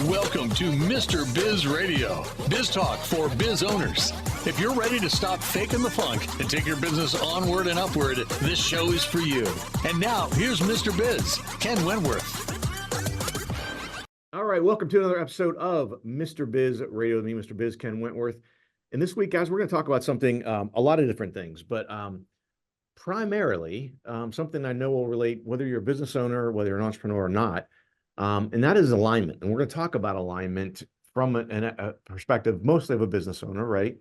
Welcome to Mr. Biz Radio, biz talk for biz owners. If you're ready to stop faking the funk and take your business onward and upward, this show is for you. And now, here's Mr. Biz, Ken Wentworth. All right, welcome to another episode of Mr. Biz Radio with me, Mr. Biz, Ken Wentworth. And this week, guys, we're going to talk about something, a lot of different things, but primarily something I know will relate whether you're a business owner, whether you're an entrepreneur or not, and that is alignment. And we're going to talk about alignment from a perspective mostly of a business owner, right?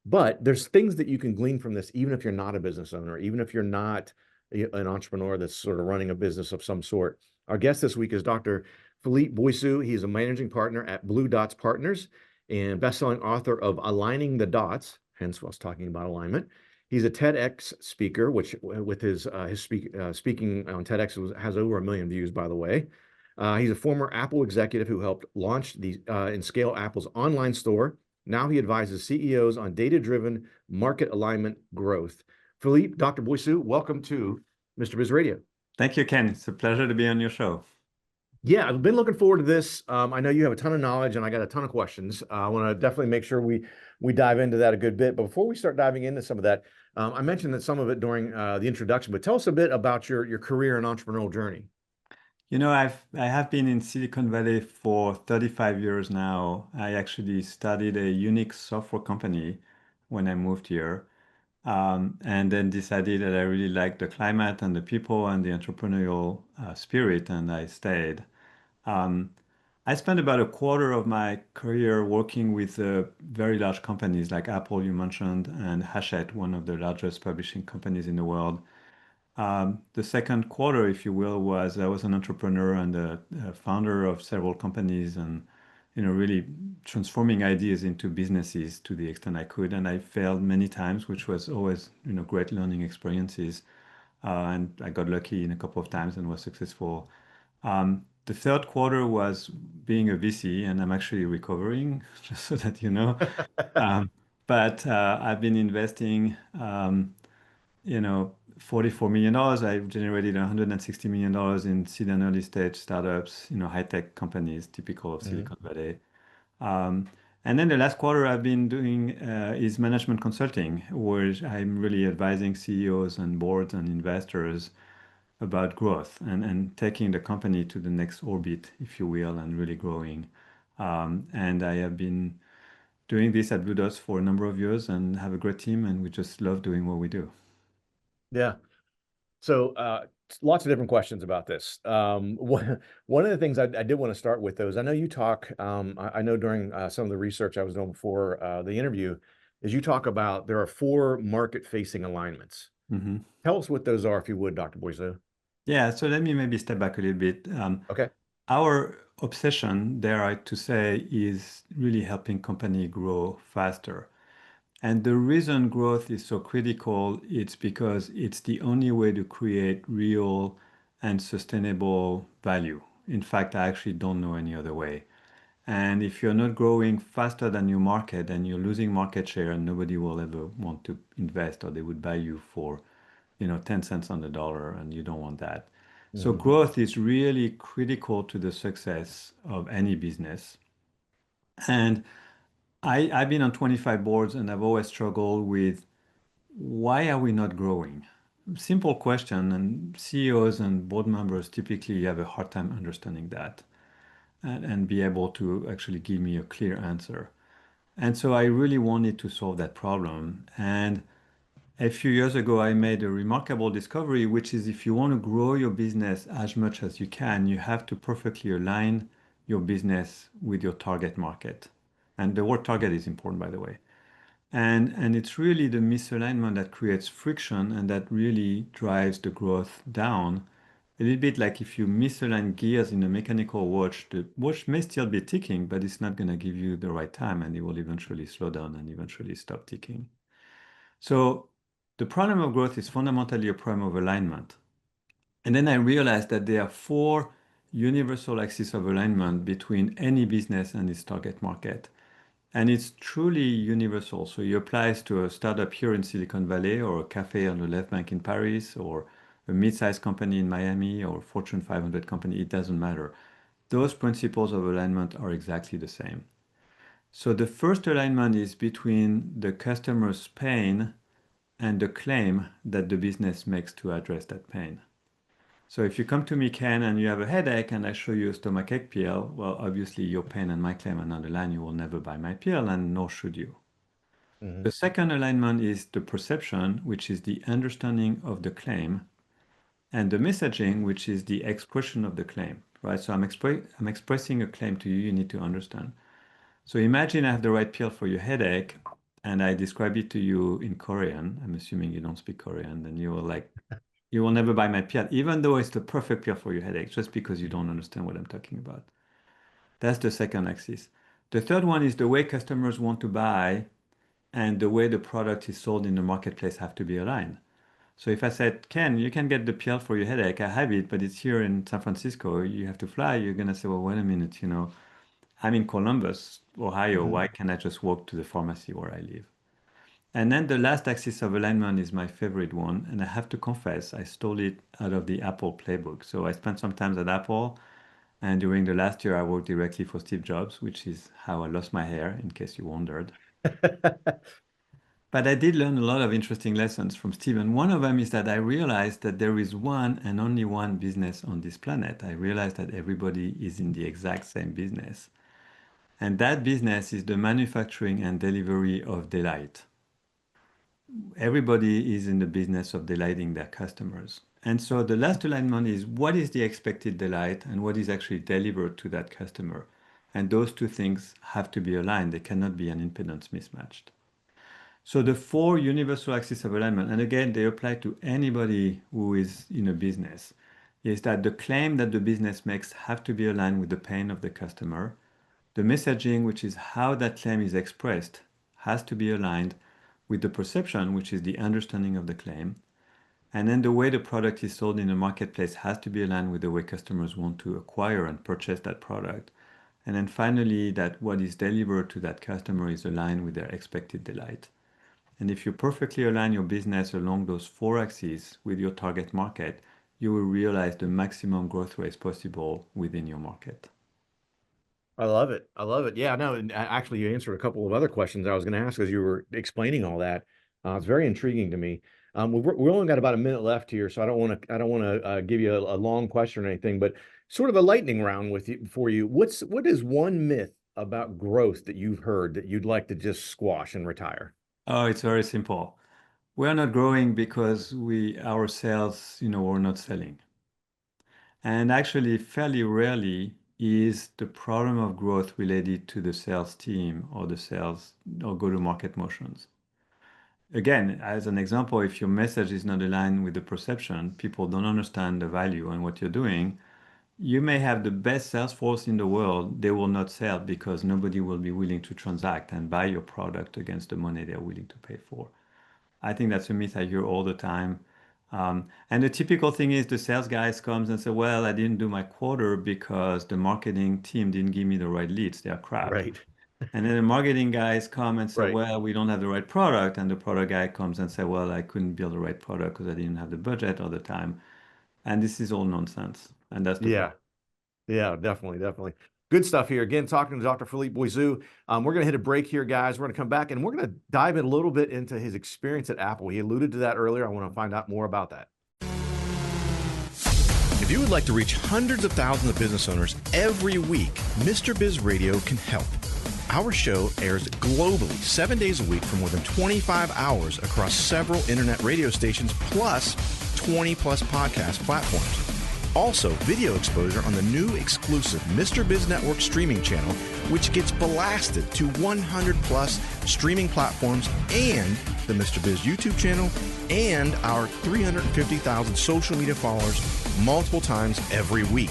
But there's things that you can glean from this, even if you're not a business owner, even if you're not an entrepreneur that's sort of running a business of some sort. Our guest this week is Dr. Philippe Bouissou. He's a managing partner at Blue Dots Partners and best-selling author of Aligning the Dots, hence I was talking about alignment. He's a TEDx speaker, which with his speaking on TEDx has over 1 million views, by the way. He's a former Apple executive who helped launch and scale Apple's online store. Now he advises CEOs on data-driven market alignment growth. Philippe, Dr. Bouissou, welcome to Mr. Biz Radio. Thank you, Ken. It's a pleasure to be on your show. Yeah, I've been looking forward to this. I know you have a ton of knowledge and I got a ton of questions. I want to definitely make sure we dive into that a good bit. But before we start diving into some of that, I mentioned that some of it during the introduction, but tell us a bit about your career and entrepreneurial journey. You know, I have been in Silicon Valley for 35 years now. I actually started a Unix software company when I moved here, and then decided that I really liked the climate and the people and the entrepreneurial spirit, and I stayed. I spent about a quarter of my career working with very large companies like Apple, you mentioned, and Hachette, one of the largest publishing companies in the world. The second quarter, if you will, was I was an entrepreneur and a founder of several companies, and really transforming ideas into businesses to the extent I could. And I failed many times, which was always great learning experiences. And I got lucky in a couple of times and was successful. The third quarter was being a VC, and I'm actually recovering, just so that you know. But I've been investing, $44 million. I've generated $160 million in seed and early stage startups, high-tech companies, typical of Silicon Valley. And then the last quarter I've been doing is management consulting, where I'm really advising CEOs and boards and investors about growth and taking the company to the next orbit, if you will, and really growing. And I have been doing this at Blue Dots for a number of years and have a great team, and we just love doing what we do. Yeah. So lots of different questions about this. One of the things I did want to start with, though, is I know you talk, I know during some of the research I was doing before the interview, is you talk about there are 4 market-facing alignments. Mm-hmm. Tell us what those are, if you would, Dr. Bouissou. Yeah, so let me maybe step back a little bit. Okay. Our obsession, dare I to say, is really helping company grow faster. And the reason growth is so critical, it's because it's the only way to create real and sustainable value. In fact, I actually don't know any other way. And if you're not growing faster than your market, then you're losing market share, and nobody will ever want to invest, or they would buy you for 10 cents on the dollar, and you don't want that. Mm-hmm. So growth is really critical to the success of any business. And I've been on 25 boards, and I've always struggled with, why are we not growing? Simple question, and CEOs and board members typically have a hard time understanding that and be able to actually give me a clear answer. And so I really wanted to solve that problem. And a few years ago, I made a remarkable discovery, which is if you want to grow your business as much as you can, you have to perfectly align your business with your target market. And the word target is important, by the way. And it's really the misalignment that creates friction and that really drives the growth down. A little bit like if you misalign gears in a mechanical watch, the watch may still be ticking, but it's not going to give you the right time, and it will eventually slow down and eventually stop ticking. So the problem of growth is fundamentally a problem of alignment. And then I realized that there are 4 universal axes of alignment between any business and its target market. And it's truly universal. So it applies to a startup here in Silicon Valley, or a cafe on the left bank in Paris, or a mid-sized company in Miami, or a Fortune 500 company. It doesn't matter. those principles of alignment are exactly the same. So the first alignment is between the customer's pain and the claim that the business makes to address that pain. So if you come to me, Ken, and you have a headache and I show you a stomachache pill, well, obviously your pain and my claim are not aligned. You will never buy my pill, and nor should you. Mhm. The second alignment is the perception, which is the understanding of the claim, and the messaging, which is the expression of the claim, right? So I'm expressing a claim to you, you need to understand. So imagine I have the right pill for your headache, and I describe it to you in Korean. I'm assuming you don't speak Korean, then you will like, you will never buy my pill, even though it's the perfect pill for your headache, just because you don't understand what I'm talking about. That's the second axis. The third one is the way customers want to buy and the way the product is sold in the marketplace have to be aligned. So if I said, Ken, you can get the pill for your headache, I have it, but it's here in San Francisco, you have to fly, you're going to say, well, wait a minute, I'm in Columbus, Ohio, Mhm. why can't I just walk to the pharmacy where I live? And then the last axis of alignment is my favorite one. And I have to confess, I stole it out of the Apple playbook. So I spent some time at Apple. And during the last year, I worked directly for Steve Jobs, which is how I lost my hair, in case you wondered. But I did learn a lot of interesting lessons from Steve. And one of them is that I realized that there is one and only one business on this planet. I realized that everybody is in the exact same business. And that business is the manufacturing and delivery of delight. Everybody is in the business of delighting their customers. And so the last alignment is what is the expected delight and what is actually delivered to that customer. And those two things have to be aligned. They cannot be an impedance mismatched. So the four universal axes of alignment, and again, they apply to anybody who is in a business, is that the claim that the business makes have to be aligned with the pain of the customer. The messaging, which is how that claim is expressed, has to be aligned with the perception, which is the understanding of the claim. And then the way the product is sold in the marketplace has to be aligned with the way customers want to acquire and purchase that product. And then finally, that what is delivered to that customer is aligned with their expected delight. And if you perfectly align your business along those four axes with your target market, you will realize the maximum growth rates possible within your market. I love it. I love it. Yeah, no, and actually, you answered a couple of other questions I was going to ask as you were explaining all that. It's very intriguing to me. We only got about a minute left here, so I don't want to give you a long question or anything, but sort of a lightning round with you for you. What is one myth about growth that you've heard that you'd like to just squash and retire? Oh, it's very simple. We're not growing because our sales, we're not selling. And actually, fairly rarely is the problem of growth related to the sales team or the sales or go-to-market motions. Again, as an example, if your message is not aligned with the perception, people don't understand the value and what you're doing, you may have the best sales force in the world, they will not sell because nobody will be willing to transact and buy your product against the money they're willing to pay for. I think that's a myth I hear all the time. And the typical thing is the sales guys comes and say, well, I didn't do my quarter because the marketing team didn't give me the right leads. They're crap. Right. And then the marketing guys come and say, Right. well, we don't have the right product. And the product guy comes and say, well, I couldn't build the right product because I didn't have the budget all the time. And this is all nonsense. And that's the Yeah. problem. Yeah, definitely, definitely. Good stuff here. Again, talking to Dr. Philippe Bouissou. We're going to hit a break here, guys. We're going to come back and we're going to dive in a little bit into his experience at Apple. He alluded to that earlier. I want to find out more about that. If you would like to reach hundreds of thousands of business owners every week, Mr. Biz Radio can help. Our show airs globally 7 days a week for more than 25 hours across several internet radio stations, plus 20 plus podcast platforms. Also, video exposure on the new exclusive Mr. Biz Network streaming channel, which gets blasted to 100 plus streaming platforms, and the Mr. Biz YouTube channel, and our 350,000 social media followers multiple times every week.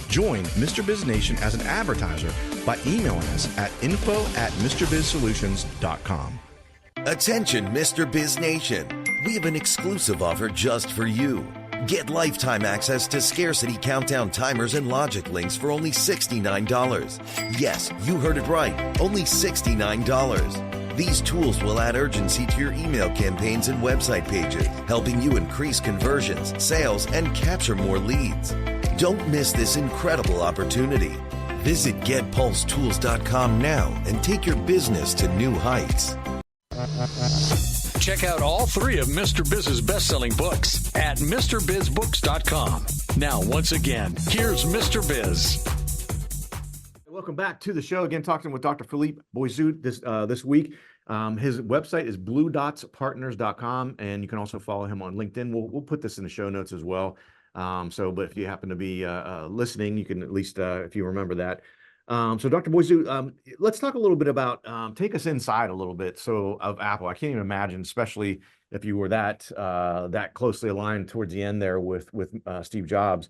Join Mr. Biz Nation as an advertiser by emailing us at info@MrBizSolutions.com. Attention, Mr. Biz Nation. We have an exclusive offer just for you. Get lifetime access to scarcity countdown timers and logic links for only $69. Yes, you heard it right. Only $69. These tools will add urgency to your email campaigns and website pages, helping you increase conversions, sales, and capture more leads. Don't miss this incredible opportunity. Visit GetPulseTools.com now and take your business to new heights. Check out all 3 of Mr. Biz's best-selling books at MrBizBooks.com. Now, once again, here's Mr. Biz. Welcome back to the show. Again, talking with Dr. Philippe Bouissou this week. His website is bluedotspartners.com, and you can also follow him on LinkedIn. We'll put this in the show notes as well. But if you happen to be listening, you can at least, if you remember that. So Dr. Bouissou, let's talk a little bit about, take us inside a little bit. So of Apple, I can't even imagine, especially if you were that closely aligned towards the end there with Steve Jobs.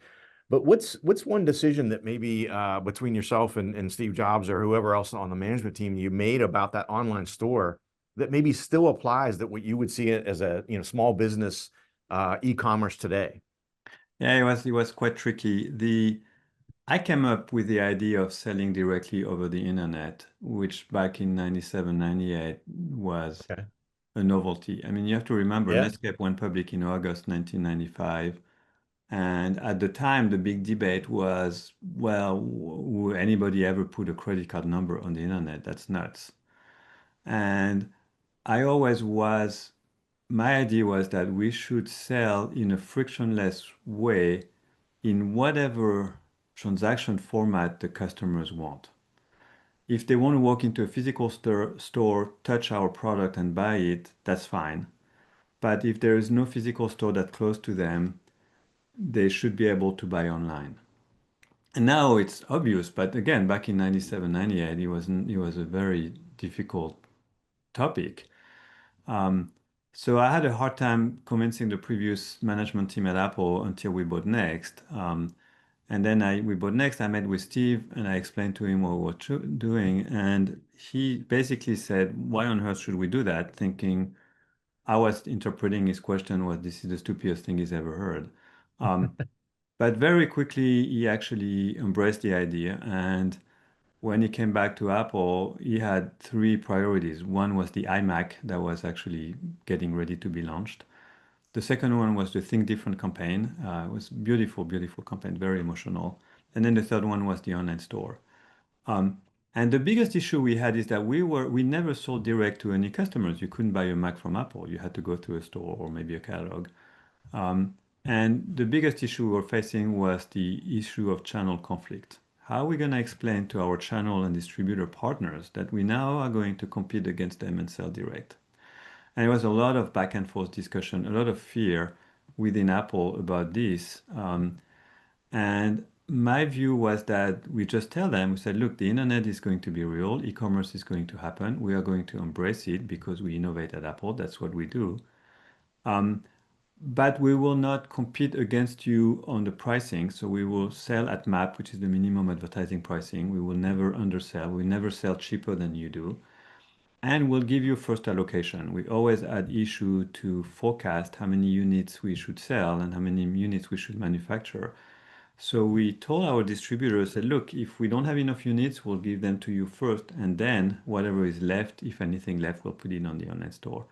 But what's one decision that maybe between yourself and Steve Jobs or whoever else on the management team you made about that online store that maybe still applies, that what you would see it as a small business e-commerce today? Yeah, it was quite tricky. I came up with the idea of selling directly over the internet, which back in 97, 98 was a novelty. I mean, you have to remember, Netscape went public in August 1995. And at the time, the big debate was, well, will anybody ever put a credit card number on the internet? That's nuts. And my idea was that we should sell in a frictionless way in whatever transaction format the customers want. If they want to walk into a physical store, touch our product and buy it, that's fine. But if there is no physical store that's close to them, they should be able to buy online. And now it's obvious, but again, back in 97, 98, it was a very difficult topic. So I had a hard time convincing the previous management team at Apple until we bought Next. And then we bought Next, I met with Steve and I explained to him what we were doing. And he basically said, why on earth should we do that? Thinking, I was interpreting his question was, this is the stupidest thing he's ever heard. But very quickly, he actually embraced the idea. And when he came back to Apple, he had 3 priorities. One was the iMac that was actually getting ready to be launched. The second one was the Think Different campaign. It was beautiful, beautiful campaign, very emotional. And then the third one was the online store. And the biggest issue we had is that we never sold direct to any customers. You couldn't buy a Mac from Apple. You had to go to a store or maybe a catalog. And the biggest issue we were facing was the issue of channel conflict. How are we going to explain to our channel and distributor partners that we now are going to compete against them and sell direct? And it was a lot of back and forth discussion, a lot of fear within Apple about this. And my view was that we just tell them, we said, look, the internet is going to be real. E-commerce is going to happen. We are going to embrace it because we innovate at Apple. That's what we do. But we will not compete against you on the pricing. So we will sell at MAP, which is the minimum advertising pricing. We will never undersell. We never sell cheaper than you do. And we'll give you first allocation. We always add issue to forecast how many units we should sell and how many units we should manufacture. So we told our distributors that, look, if we don't have enough units, we'll give them to you first. And then whatever is left, if anything left, we'll put it on the online store.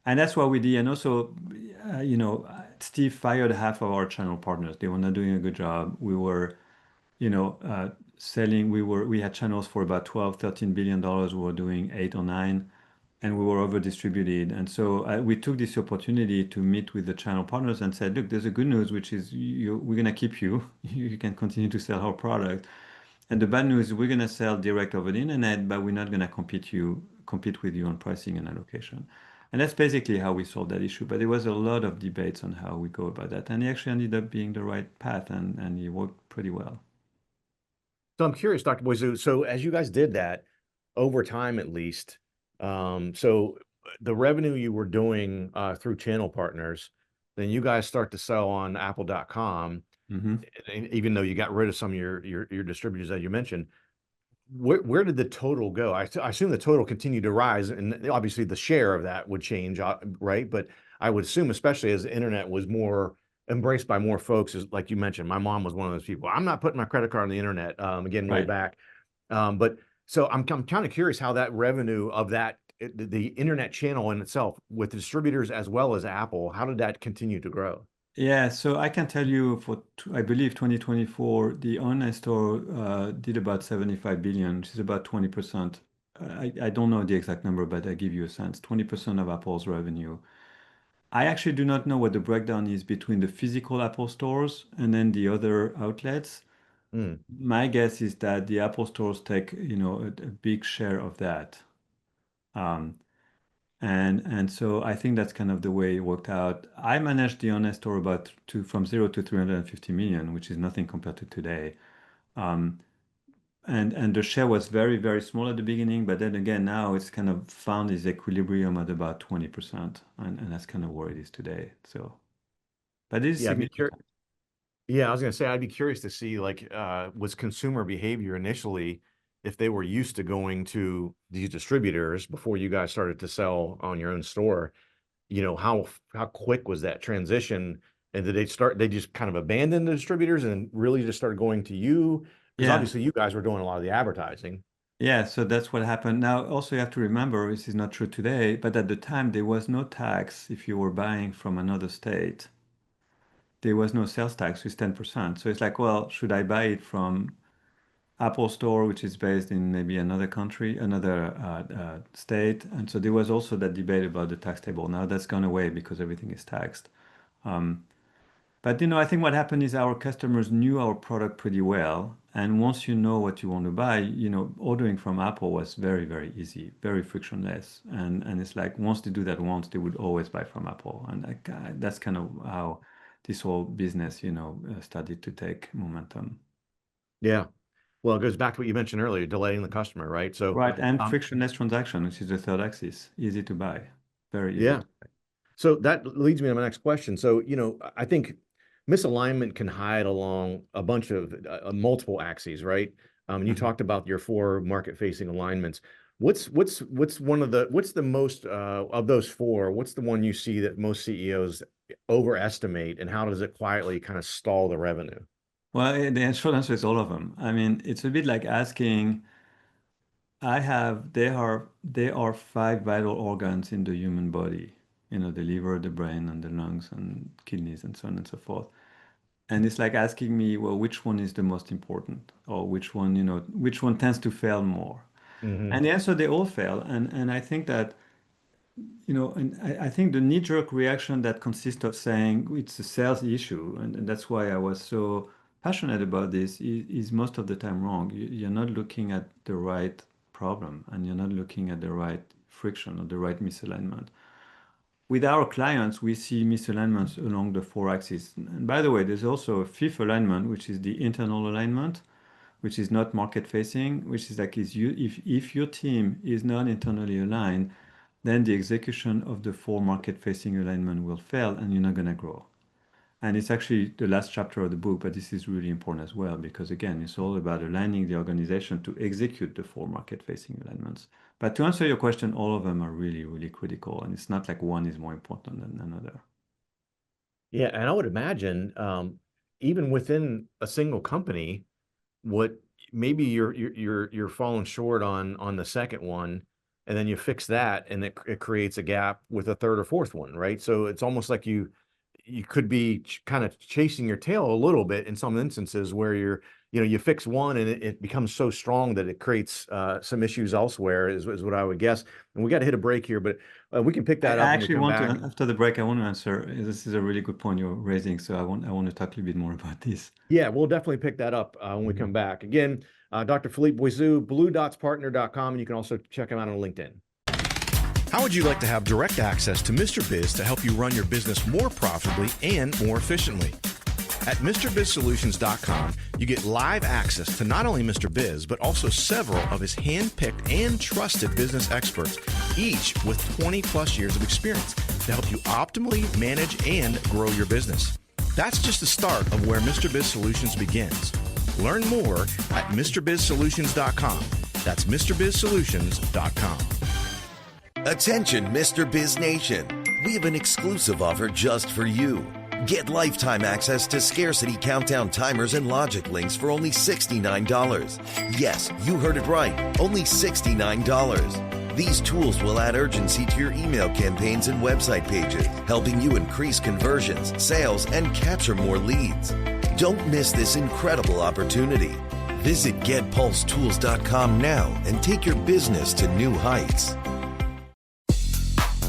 And that's what we did. And also, Steve fired half of our channel partners. They were not doing a good job. We were, selling. We had channels for about $12, $13 billion. We were doing 8 or 9, and we were over distributed. And so we took this opportunity to meet with the channel partners and said, look, there's a good news, which is we're going to keep you. You can continue to sell our product. And the bad news is we're going to sell direct over the internet, but we're not going to compete with you on pricing and allocation. And that's basically how we solved that issue. But there was a lot of debates on how we go about that. And it actually ended up being the right path, and it worked pretty well. So I'm curious, Dr. Bouissou, so as you guys did that over time, at least, so the revenue you were doing through channel partners, then you guys start to sell on apple.com, even though you got rid of some of your distributors that you mentioned. Where did the total go? I assume the total continued to rise, and obviously the share of that would change, right? But I would assume, especially as the internet was more embraced by more folks, as like you mentioned, my mom was one of those people. I'm not putting my credit card on the internet. Again, way back. But so I'm kind of curious how that revenue of the internet channel in itself, with distributors as well as Apple, how did that continue to grow? Yeah, so I can tell you I believe 2024, the online store did about 75 billion, which is about 20%. I don't know the exact number, but I give you a sense. 20% of Apple's revenue. I actually do not know what the breakdown is between the physical Apple stores and then the other outlets. Mm. My guess is that the Apple stores take, a big share of that. Um, and so I think that's kind of the way it worked out. I managed the online store from 0 to 350 million, which is nothing compared to today. Um, and the share was very, very small at the beginning, but then again, now it's kind of found its equilibrium at about 20%, and that's kind of where it is today. So, but it is Yeah, I'd be curious. significant. Yeah, I was going to say, I'd be curious to see, was consumer behavior initially, if they were used to going to these distributors before you guys started to sell on your own store, how quick was that transition? And they just kind of abandoned the distributors and really just started going to you? Because Yeah, obviously you guys were doing a lot of the advertising. yeah. So that's what happened. Now, also you have to remember, this is not true today, but at the time there was no tax if you were buying from another state. There was no sales tax with 10%. So it's like, well, should I buy it from Apple Store, which is based in maybe another country, another state? And so there was also that debate about the tax table. Now that's gone away because everything is taxed. Um, but I think what happened is our customers knew our product pretty well. And once you know what you want to buy, ordering from Apple was very, very easy, very frictionless. And it's like once they do that once, they would always buy from Apple. And that's kind of how this whole business, started to take momentum. Yeah. Well, it goes back to what you mentioned earlier, delaying the customer, right? So, Right. And um, frictionless transaction, which is the third axis, easy to buy, very easy. yeah. So that leads me to my next question. So, I think misalignment can hide along a bunch of multiple axes, right? You Mhm. talked about your 4 market-facing alignments. What's the most of those 4? What's the one you see that most CEOs overestimate, and how does it quietly kind of stall the revenue? Well, the short answer is all of them. I mean, it's a bit like asking, there are 5 vital organs in the human body, the liver, the brain, and the lungs, and kidneys, and so on and so forth. And it's like asking me, well, which one is the most important, or which one tends to fail more? Hmm. And the answer, they all fail. And I think that, and I think the knee-jerk reaction that consists of saying it's a sales issue, and that's why I was so passionate about this, is most of the time wrong. You're not looking at the right problem, and you're not looking at the right friction or the right misalignment. With our clients, we see misalignments along the 4 axes. And by the way, there's also a 5th alignment, which is the internal alignment, which is not market facing, which is like if your team is not internally aligned, then the execution of the 4 market facing alignment will fail and you're not going to grow. And it's actually the last chapter of the book, but this is really important as well, because again, it's all about aligning the organization to execute the 4 market facing alignments. But to answer your question, all of them are really, really critical. And it's not like one is more important than another. Yeah, and I would imagine, even within a single company, what maybe you're falling short on the second one, and then you fix that, and it creates a gap with a third or fourth one, right? So it's almost like you could be kind of chasing your tail a little bit in some instances where you fix one and it becomes so strong that it creates some issues elsewhere, is what I would guess. And we got to hit a break here, but we can pick I that up when we actually come want to, back. after the break, I want to answer. This is a really good point you're raising. So I want to talk a little bit more about this. Yeah, we'll definitely pick that up when we come back. Again, Dr. Philippe Bouissou, BlueDotsPartner.com, and you can also check him out on LinkedIn. How would you like to have direct access to Mr. Biz to help you run your business more profitably and more efficiently? At MrBizSolutions.com, you get live access to not only Mr. Biz, but also several of his hand-picked and trusted business experts, each with 20 plus years of experience to help you optimally manage and grow your business. That's just the start of where Mr. Biz Solutions begins. Learn more at MrBizSolutions.com. That's MrBizSolutions.com. Attention, Mr. Biz Nation. We have an exclusive offer just for you. Get lifetime access to scarcity countdown timers and logic links for only $69. Yes, you heard it right. Only $69. These tools will add urgency to your email campaigns and website pages, helping you increase conversions, sales, and capture more leads. Don't miss this incredible opportunity. Visit GetPulseTools.com now and take your business to new heights.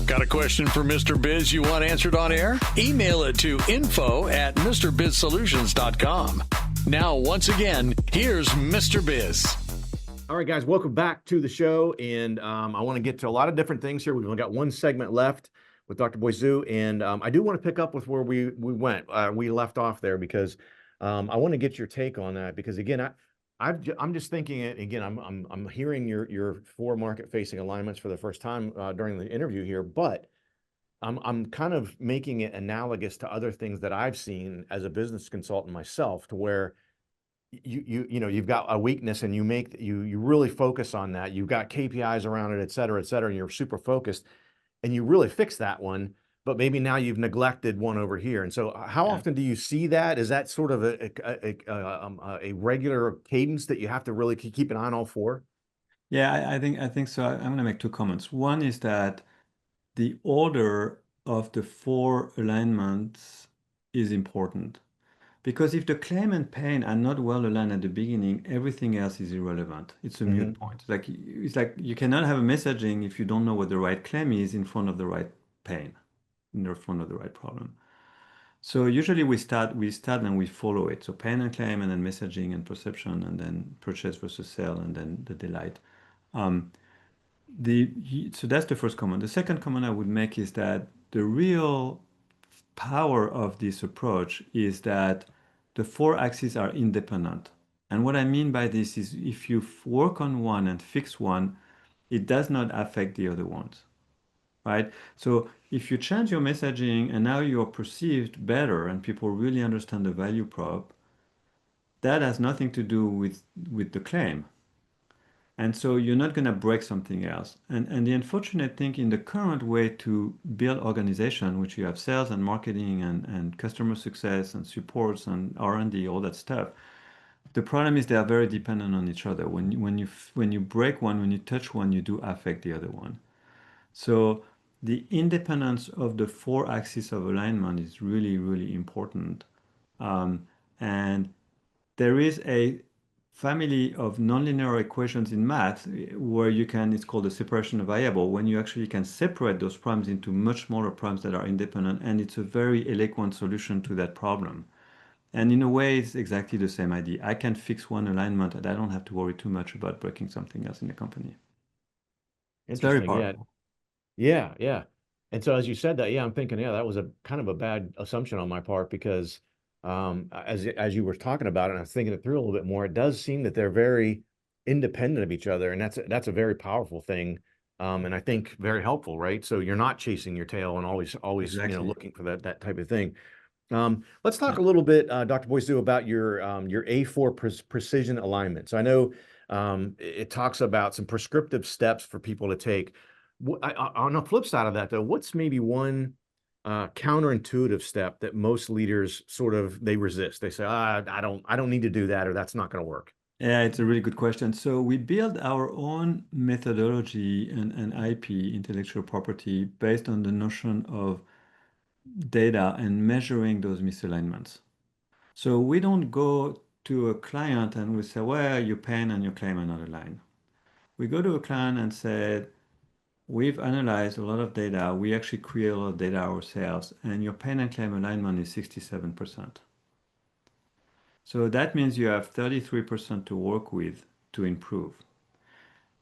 Got a question for Mr. Biz you want answered on air? Email it to info@MrBizSolutions.com. Now, once again, here's Mr. Biz. All right, guys, welcome back to the show. And I want to get to a lot of different things here. We've only got one segment left with Dr. Bouissou. And I do want to pick up with where we went. We left off there because I want to get your take on that. Because, again, I'm just thinking it again. I'm hearing your 4 market-facing alignments for the first time during the interview here, but I'm kind of making it analogous to other things that I've seen as a business consultant myself, to where you've got a weakness and you really focus on that. You've got KPIs around it, et cetera, and you're super focused, and you really fix that one. But maybe now you've neglected one over here. And so how often do you see that? Is that sort of a regular cadence that you have to really keep an eye on all 4? Yeah, I think so. I'm going to make 2 comments. One is that the order of the 4 alignments is important, because if the claim and pain are not well aligned at the beginning, everything else is irrelevant. It's a moot point. It's like you cannot have a messaging if you don't know what the right claim is in front of the right pain, in front of the right problem. So usually we start and we follow it. So pain and claim, and then messaging and perception, and then purchase versus sale, and then the delight. So that's the first comment. The second comment I would make is that the real power of this approach is that the 4 axes are independent. And what I mean by this is if you work on one and fix one, it does not affect the other ones, right? So if you change your messaging and now you're perceived better and people really understand the value prop, that has nothing to do with the claim. And so you're not going to break something else. And the unfortunate thing in the current way to build organization, which you have sales and marketing and customer success and supports and R&D, all that stuff, the problem is they are very dependent on each other. When you break one, when you touch one, you do affect the other one. So the independence of the 4 axes of alignment is really, really important. And there is a family of nonlinear equations in math where it's called the separation of variable, when you actually can separate those problems into much smaller problems that are independent, and it's a very eloquent solution to that problem. And in a way, it's exactly the same idea. I can fix one alignment and I don't have to worry too much about breaking something else in the company. It's very powerful. Yeah. And so as you said that, I'm thinking, that was a kind of a bad assumption on my part, because as you were talking about it, and I was thinking it through a little bit more, it does seem that they're very independent of each other, and that's a very powerful thing, and I think very helpful, right? So you're not chasing your tail and always Exactly. looking for that type of thing. Let's talk a little bit, Dr. Bouissou, about your A4 precision alignment. So I know it talks about some prescriptive steps for people to take. On the flip side of that, though, what's maybe one counterintuitive step that most leaders they resist? They say, I don't need to do that, or that's not going to work. Yeah, it's a really good question. So we build our own methodology and IP, intellectual property, based on the notion of data and measuring those misalignments. So we don't go to a client and we say, well, your pain and your claim are not aligned. We go to a client and say, we've analyzed a lot of data. We actually create a lot of data ourselves, and your pain and claim alignment is 67%. So that means you have 33% to work with to improve.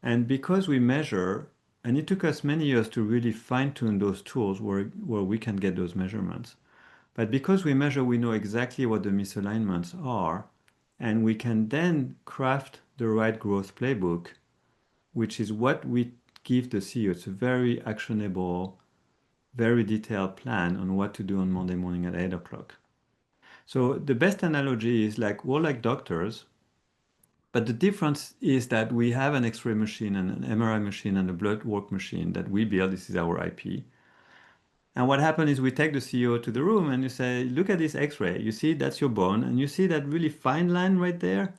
And because we measure, and it took us many years to really fine-tune those tools where we can get those measurements. But because we measure, we know exactly what the misalignments are, and we can then craft the right growth playbook, which is what we give the CEO. It's a very actionable, very detailed plan on what to do on Monday morning at 8 o'clock. So the best analogy is we're like doctors, but the difference is that we have an X-ray machine and an MRI machine and a blood work machine that we build. This is our IP. And what happens is we take the CEO to the room and you say, look at this X-ray. You see, that's your bone. And you see that really fine line right there?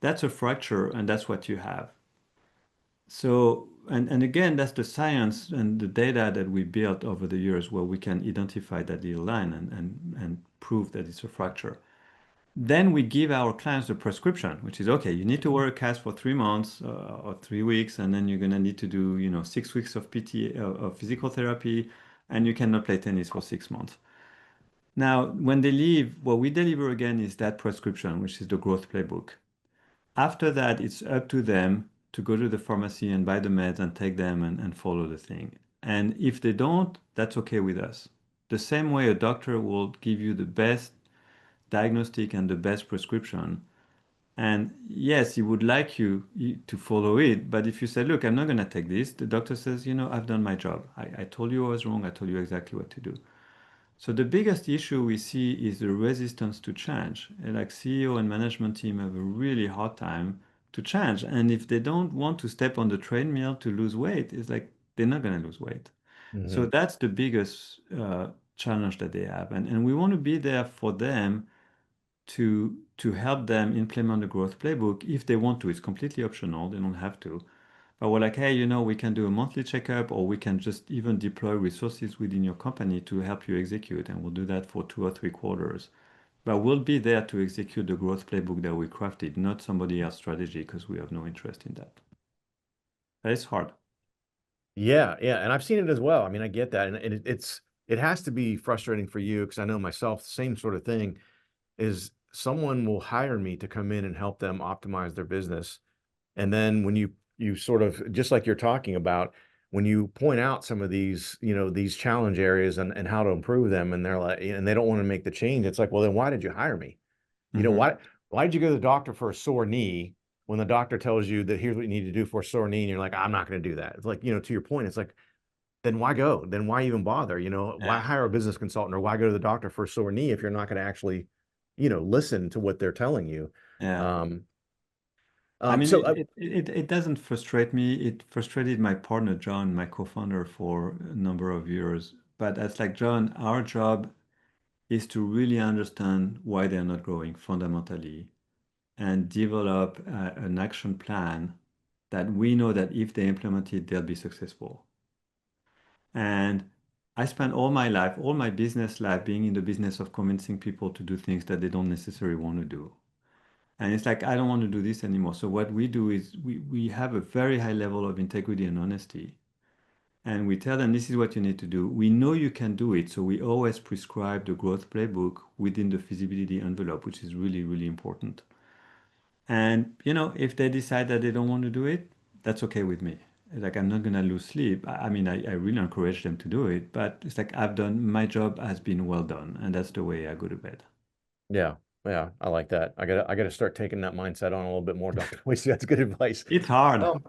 That's a fracture, and that's what you have. So, and again, that's the science and the data that we built over the years where we can identify that little line and prove that it's a fracture. Then we give our clients the prescription, which is okay, you need to wear a cast for 3 months or 3 weeks, and then you're going to need to do, 6 weeks of PT, of physical therapy, and you cannot play tennis for 6 months. Now, when they leave, what we deliver again is that prescription, which is the growth playbook. After that, it's up to them to go to the pharmacy and buy the meds and take them and follow the thing. And if they don't, that's okay with us. The same way a doctor will give you the best diagnostic and the best prescription. And yes, he would like you to follow it. But if you say, look, I'm not going to take this, the doctor says, I've done my job. I told you I was wrong. I told you exactly what to do. So the biggest issue we see is the resistance to change. And like CEO and management team have a really hard time to change. And if they don't want to step on the treadmill to lose weight, it's like they're not going to lose weight. So that's the biggest challenge that they have. And we want to be there for them to help them implement the growth playbook if they want to. It's completely optional. They don't have to. But we're like, hey, we can do a monthly checkup, or we can just even deploy resources within your company to help you execute. And we'll do that for 2 or 3 quarters. But we'll be there to execute the growth playbook that we crafted, not somebody else's strategy, because we have no interest in that. But it's hard. Yeah, yeah, and I've seen it as well. I mean, I get that, and it has to be frustrating for you because I know myself, the same sort of thing is someone will hire me to come in and help them optimize their business, and then when you sort of, just like you're talking about, when you point out some of these, these challenge areas and how to improve them, and they're like, and they don't want to make the change, it's like, well, then why did you hire me? Why did you go to the doctor for a sore knee when the doctor tells you that here's what you need to do for a sore knee, and you're like, I'm not going to do that? It's like, to your point, it's like, then why go? Then why even bother? Why hire a business consultant, or why go to the doctor for a sore knee if you're not going to actually, listen to what they're telling you? Yeah. Um, I mean, so it doesn't frustrate me. It frustrated my partner, John, my co-founder, for a number of years. But it's like, John, our job is to really understand why they're not growing fundamentally and develop an action plan that we know that if they implement it, they'll be successful. And I spent all my life, all my business life, being in the business of convincing people to do things that they don't necessarily want to do. And it's like, I don't want to do this anymore. So what we do is we have a very high level of integrity and honesty. And we tell them, this is what you need to do. We know you can do it. So we always prescribe the growth playbook within the feasibility envelope, which is really, really important. And, if they decide that they don't want to do it, that's okay with me. Like, I'm not going to lose sleep. I mean, I really encourage them to do it, but it's like, my job has been well done. And that's the way I go to bed. yeah, yeah, I like that. I gotta start taking that mindset on a little bit more, Dr. Boyce. That's good advice. It's hard. Um,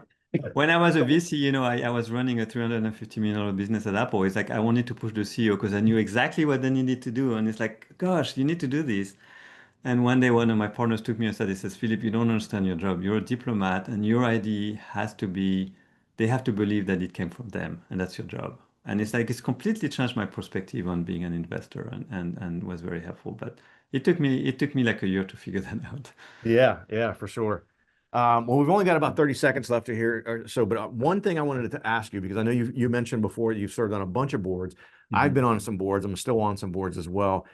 When I was a VC, I was running a $350 million business at Apple. It's like I wanted to push the CEO because I knew exactly what they needed to do. And it's like, gosh, you need to do this. And one day, one of my partners took me aside. He says, Philippe, you don't understand your job. You're a diplomat, and your idea has to be, they have to believe that it came from them, and that's your job. And it's like, it's completely changed my perspective on being an investor and was very helpful. But it took me like a year to figure that out. Yeah, yeah, for sure. Well, we've only got about 30 seconds left to hear or so, but one thing I wanted to ask you, because I know you mentioned before you've served on a bunch of boards. I've been on some boards. I'm still on some boards as well.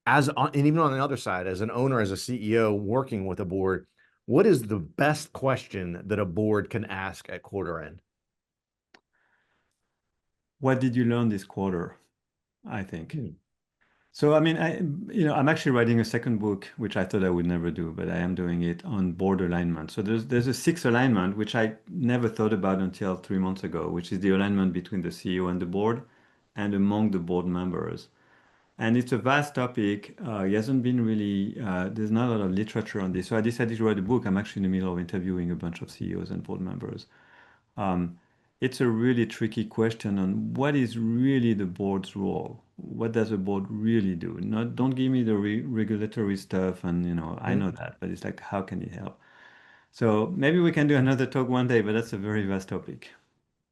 And even on the other side, as an owner, as a CEO working with a board, what is the best question that a board can ask at quarter end? What did you learn this quarter? I think. So, I mean, I'm actually writing a second book, which I thought I would never do, but I am doing it on board alignment. So there's a 6th alignment, which I never thought about until 3 months ago, which is the alignment between the CEO and the board and among the board members. And it's a vast topic. It hasn't been really, there's not a lot of literature on this. So I decided to write a book. I'm actually in the middle of interviewing a bunch of CEOs and board members. It's a really tricky question on what is really the board's role. What does a board really do? Don't give me the regulatory stuff, and I know that, but it's like, how can it help? So maybe we can do another talk one day, but that's a very vast topic.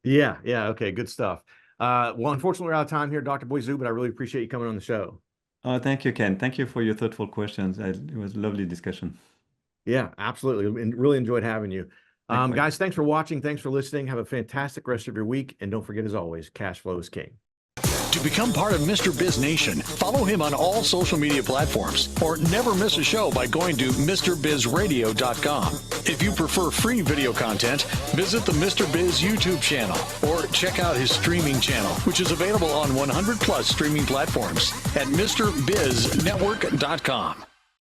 Yeah, yeah, okay, good stuff. Well, unfortunately, we're out of time here, Dr. Bouissou, but I really appreciate you coming on the show. Oh, thank you, Ken. Thank you for your thoughtful questions. It was a lovely discussion. Yeah, absolutely. And really enjoyed having you. Likewise. Guys, thanks for watching. Thanks for listening. Have a fantastic rest of your week. And don't forget, as always, cash flow is king. To become part of Mr. Biz Nation, follow him on all social media platforms or never miss a show by going to MrBizRadio.com. If you prefer free video content, visit the Mr. Biz YouTube channel or check out his streaming channel, which is available on 100 plus streaming platforms at MrBizNetwork.com.